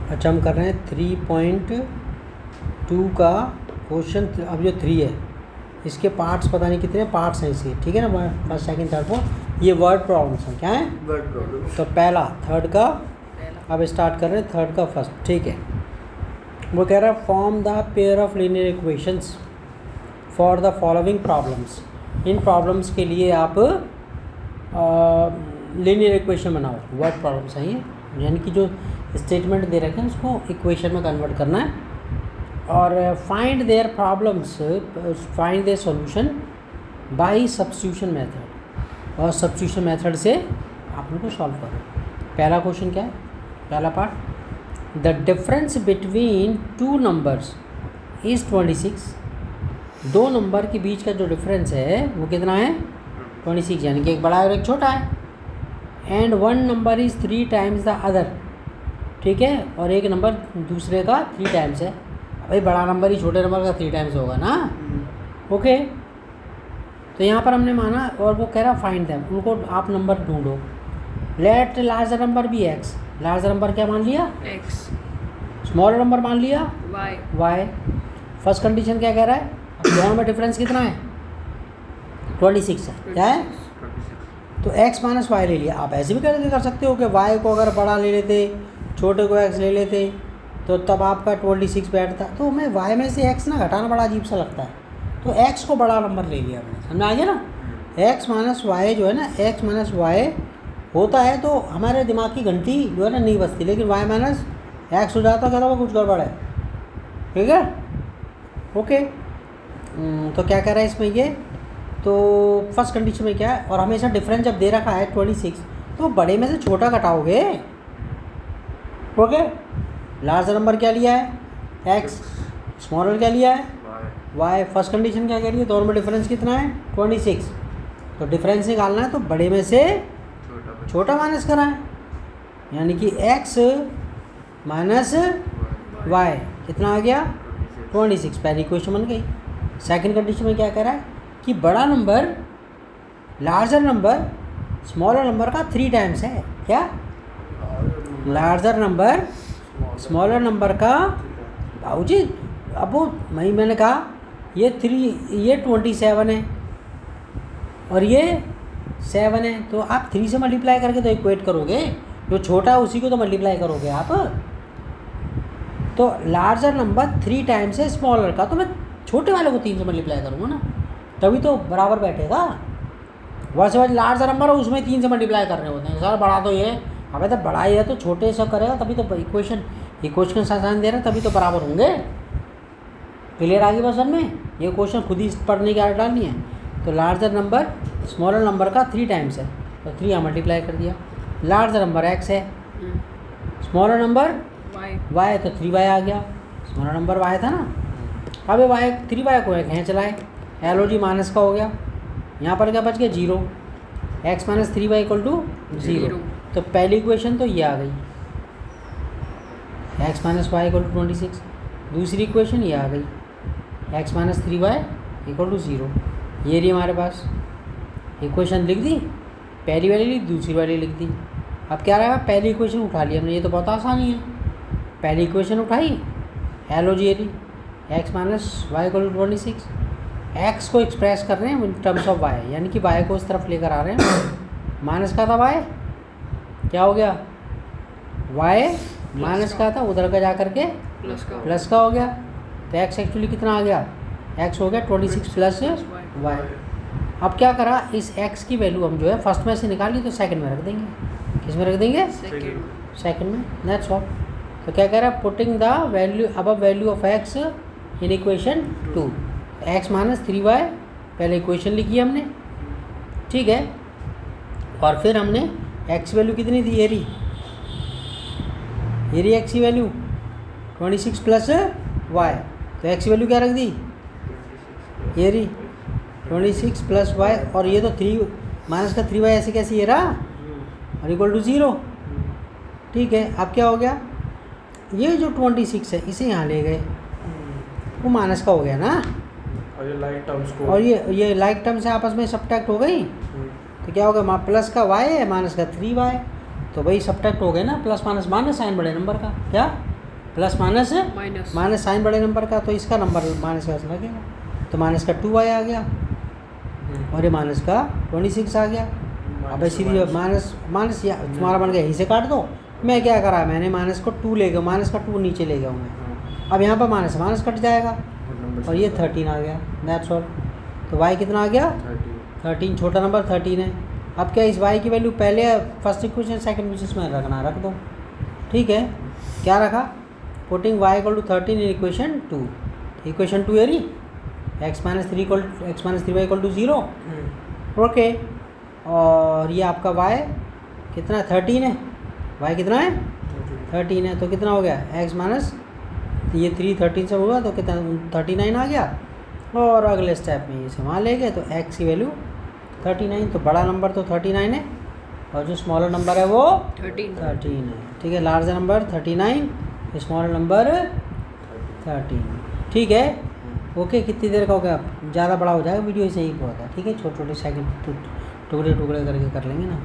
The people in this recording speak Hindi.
अच्छा हम कर रहे हैं 3.2 का क्वेश्चन। अब जो 3 है इसके पार्ट्स पता नहीं कितने पार्ट्स हैं इसके, ठीक है ना। फर्स्ट सेकंड थर्ड फोर्थ ये वर्ड प्रॉब्लम्स हैं। क्या है? Word problem. तो पहला थर्ड का अब स्टार्ट कर रहे हैं थर्ड का फर्स्ट, ठीक है। वो कह रहा है form the pair of linear equations for the following problems. In problems के लिए आप लीनियर इक्वेशन बनाओ। वर्ड प्रॉब्लम्स हैं ये, यानी कि जो स्टेटमेंट दे रखे हैं उसको इक्वेशन में कन्वर्ट करना है। और find their problems, find their solution bye substitution method, और सब्स्टिट्यूशन मेथड से आप उनको सॉल्व करो। पहला क्वेश्चन क्या है? पहला part, the difference between two numbers is 26। दो नंबर के बीच का जो डिफरेंस है वो कितना है? 26, यानी कि एक बड़ा है और एक छोटा है। And one number is 3 times the other, ठीक है, और एक नंबर दूसरे का 3 टाइम्स है। भाई बड़ा नंबर ही छोटे नंबर का 3 टाइम्स होगा ना। ओके, तो यहाँ पर हमने माना, और वो कह रहा फाइंड देम, उनको आप नंबर ढूंढो। लेट लार्जर नंबर भी एक्स, लार्जर नंबर क्या मान लिया? एक्स। स्मॉलर नंबर मान लिया वाई। वाई। फर्स्ट कंडीशन क्या कह रहा है? दोनों में डिफरेंस कितना है? 26 है। क्या है? तो x माइनस वाई ले लिया। आप ऐसे भी कर सकते हो कि y को अगर बड़ा ले लेते, छोटे को x ले लेते, तो तब आपका 26 बैठता। तो मैं y में से x ना घटाना बड़ा अजीब सा लगता है, तो x को बड़ा नंबर ले लिया हमने। समझ आ गया ना? x माइनस वाई जो है ना, x माइनस वाई होता है तो हमारे दिमाग की घंटी जो है ना नहीं बजती, लेकिन y माइनस एक्स हो जाता, कहता वो कुछ गड़बड़ है। ठीक है, ओके। तो क्या कह रहा है इसमें ये? तो फर्स्ट कंडीशन में क्या है, और हमेशा डिफरेंस जब दे रखा है 26, तो बड़े में से छोटा घटाओगे। ओके, लार्जर नंबर क्या लिया है? x, स्मॉलर क्या लिया है? y। फर्स्ट कंडीशन क्या कह रही है? दोनों में डिफरेंस कितना है? 26। तो डिफरेंस निकालना है तो बड़े में से छोटा माइनस कराएं, यानी कि x माइनस y कितना आ गया? 26। पहली इक्वेशन बन गई। सेकंड कंडीशन में क्या कह रहा है कि बड़ा number larger number smaller number का 3 टाइम्स है। क्या? लार्जर नंबर स्मॉलर नंबर का, भाऊजी अब वो मैंने कहा ये 27 है और ये 7 है, तो आप 3 से मल्टीप्लाई करके तो इक्वेट करोगे, जो छोटा है उसी को तो मल्टीप्लाई करोगे आप। तो लार्जर नंबर 3 टाइम्स है स्मॉलर का, तो मैं छोटे वाले को 3 से मल्टीप्लाई करूँगा ना, तभी तो बराबर बैठेगा। वैसे लार्जर नंबर है उसमें 3 से मल्टीप्लाई करने होते हैं। सर बड़ा तो ये, अबे तो बड़ा ही है तो छोटे से करेगा तभी तो इक्वेशन आसान दे रहे हैं, तभी तो बराबर होंगे। क्लियर आ गई बस में? ये क्वेश्चन खुद ही पढ़ने की आदत डालनी है। तो लार्जर नंबर स्मॉलर नंबर का 3 टाइम्स है, तो 3 यहाँ मल्टीप्लाई कर दिया। लार्जर नंबर x है, स्मॉलर नंबर y है, तो 3y आ गया। स्मॉलर नंबर y था ना, अब y 3y को कहीं चलाए, LOG माइनस का हो गया। यहाँ पर क्या बच गया? 0। x minus 3y equal to 0। तो पहली इक्वेशन तो ये आ गई, x minus Y equal to 26। दूसरी इक्वेशन ये आ गई, x minus 3y equal to 0। ये रही हमारे पास इक्वेशन। लिख दी, पहली वाली लिख, दूसरी वाली लिख दी। अब क्या रहा? पहली इक्वेशन उठा ली हमने, ये तो बहुत आसानी है। पहली इक्वेशन उठाई, LOG ये रही, x minus Y equal to 26। x को एक्सप्रेस कर रहे हैं इन टर्म्स ऑफ y, यानी कि y को इस तरफ लेकर आ रहे हैं। माइनस का था y, क्या हो गया? y माइनस का था, उधर का जा करके प्लस का हो गया। तो x एक्चुअली कितना आ गया? x हो गया 26 प्लस y। अब क्या करा, इस x की वैल्यू हम जो है फर्स्ट में से निकाल ली, तो सेकंड में रख देंगे। किस में रख देंगे? सेकंड में। That's all. तो क्या कह रहा है? Putting the value above value of x in equation 2। x minus 3y पहले इक्वेशन लिखी हमने, ठीक है। और फिर हमने x वैल्यू कितनी थी? ये रही x की वैल्यू 26 प्लस y। तो x की वैल्यू क्या रख दी? ये रही 26 प्लस y, और ये तो 3 माइनस का 3y ऐसे कैसे ये रहा, और इक्वल टू 0। ठीक है, अब क्या हो गया? ये जो 26 है इसे यहाँ ले गए, वो माइनस का हो गया ना, और ये लाइक टर्म्स को, और ये लाइक टर्म से आपस में सब्ट्रैक्ट हो गई। तो क्या होगा? प्लस का y है, माइनस का 3y, तो भाई सब्ट्रैक्ट हो गए ना, प्लस माइनस माइनस साइन बड़े नंबर का। क्या? Plus minus minus minus sign बड़े नंबर का, तो इसका नंबर माइनस का लगेगा, तो माइनस का 2y आ गया और ये माइनस का 26 आ गया। अब सीधी माइनस माइनस या तुम्हारा बन गया, यहीं से काट दो। मैं क्या करा, मैंने माइनस को 2 ले गया, माइनस का 2 नीचे ले गया हूँ मैं। अब यहाँ पर माइनस माइनस कट जाएगा और ये 13 आ गया, दैट्स ऑल। तो y कितना आ गया 13, छोटा नंबर 13 है। अब क्या इस y की वैल्यू पहले फर्स्ट इक्वेशन सेकंड इक्वेशन में रखना, रख दो, ठीक है। क्या रखा, putting y equal to 13 in equation 2, equation 2 है री x minus 3 equal to 0, okay. और ये आपका y कितना 13 है, y कितना है 13 है, तो कितना हो गया x माइनस ये 3 13 से होगा तो कितना 39 आ गया। और अगले स्टेप में इसे वहाँ ले गए तो x की वैल्यू 39, तो बड़ा नंबर तो 39 है और जो स्मॉलर नंबर है वो 13 है, ठीक है। लार्जर नंबर 39, स्मॉलर नंबर 13, ठीक है, ओके। कितनी देर का हो गया, ज़्यादा बड़ा हो जाएगा वीडियो, ऐसे ही बहुत है, ठीक है। छोटे छोटे सेकंड टुकड़े टुकड़े करके कर लेंगे ना।